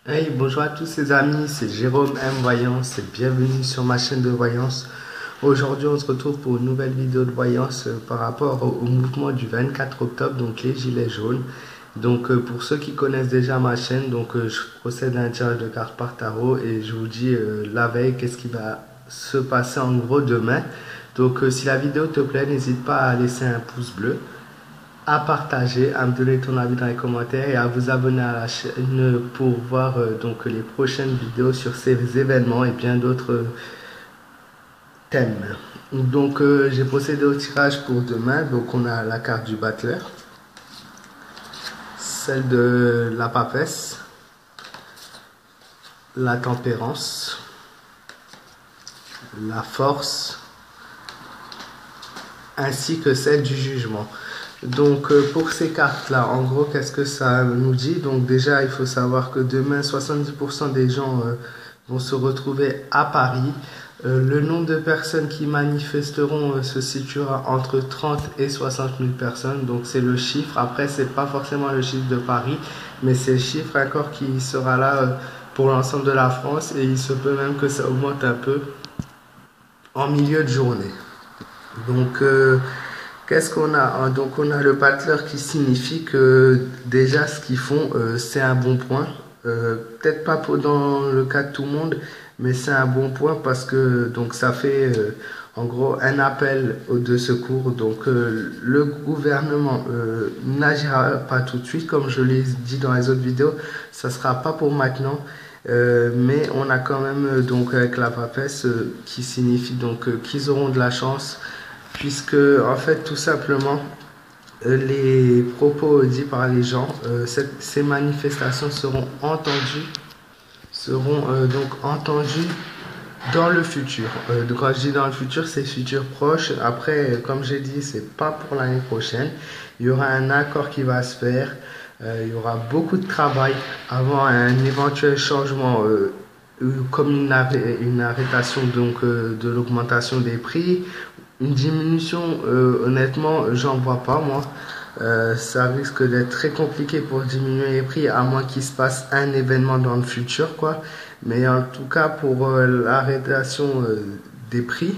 Hey, bonjour à tous les amis, c'est Jérôme M Voyance et bienvenue sur ma chaîne de voyance. Aujourd'hui, on se retrouve pour une nouvelle vidéo de voyance par rapport au mouvement du 24 octobre, donc les gilets jaunes. Donc, pour ceux qui connaissent déjà ma chaîne, je procède à un tirage de cartes par tarot et je vous dis la veille qu'est-ce qui va se passer en gros demain. Donc, si la vidéo te plaît, n'hésite pas à laisser un pouce bleu, à partager, à me donner ton avis dans les commentaires et à vous abonner à la chaîne pour voir les prochaines vidéos sur ces événements et bien d'autres thèmes. J'ai procédé au tirage pour demain. Donc on a la carte du battleur, celle de la papesse, la tempérance, la force, ainsi que celle du jugement. Pour ces cartes-là, en gros, qu'est-ce que ça nous dit? Donc déjà, il faut savoir que demain, 70% des gens vont se retrouver à Paris. Le nombre de personnes qui manifesteront se situera entre 30 et 60 000 personnes. Donc c'est le chiffre. Après, c'est pas forcément le chiffre de Paris, mais c'est le chiffre encore qui sera là pour l'ensemble de la France. Et il se peut même que ça augmente un peu en milieu de journée. Qu'est-ce qu'on a? Donc on a le battleur qui signifie que déjà ce qu'ils font c'est un bon point. Peut-être pas dans le cas de tout le monde, mais c'est un bon point parce que donc ça fait en gros un appel de secours. Le gouvernement n'agira pas tout de suite, comme je l'ai dit dans les autres vidéos, ça sera pas pour maintenant. Mais on a quand même donc avec la papesse qui signifie qu'ils auront de la chance puisque en fait tout simplement les propos dits par les gens, ces manifestations seront entendues dans le futur. Quand je dis dans le futur, c'est futur proche. Après, comme j'ai dit, c'est pas pour l'année prochaine. Il y aura un accord qui va se faire. Il y aura beaucoup de travail avant un éventuel changement, comme une arrêtation de l'augmentation des prix. Une diminution, honnêtement, j'en vois pas moi. Ça risque d'être très compliqué pour diminuer les prix, à moins qu'il se passe un événement dans le futur, quoi. Mais en tout cas, pour l'arrêtation des prix,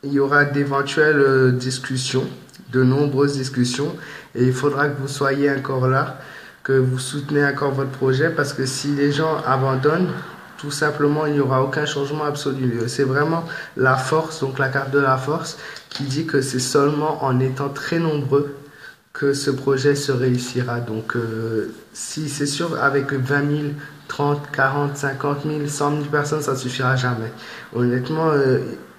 il y aura d'éventuelles discussions, de nombreuses discussions, et il faudra que vous soyez encore là, que vous soutenez encore votre projet, parce que si les gens abandonnent, tout simplement, il n'y aura aucun changement absolu. C'est vraiment la force, donc la carte de la force, qui dit que c'est seulement en étant très nombreux que ce projet se réussira. Si c'est sûr, avec 20 000, 30, 40, 50 000, 100 000 personnes, ça ne suffira jamais. Honnêtement,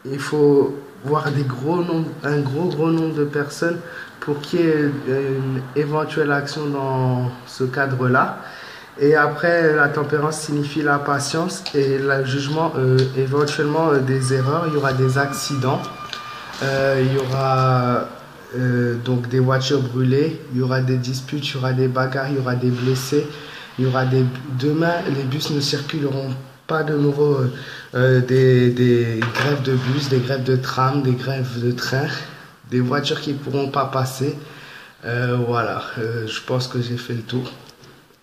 il faut voir un gros nombre de personnes pour qu'il y ait une éventuelle action dans ce cadre-là. Et après, la tempérance signifie la patience et le jugement, éventuellement des erreurs. Il y aura des accidents, il y aura des voitures brûlées, il y aura des disputes, il y aura des bagarres, il y aura des blessés. Demain, les bus ne circuleront pas de nouveau, des grèves de bus, des grèves de tram, des grèves de train, des voitures qui ne pourront pas passer. Voilà, je pense que j'ai fait le tour.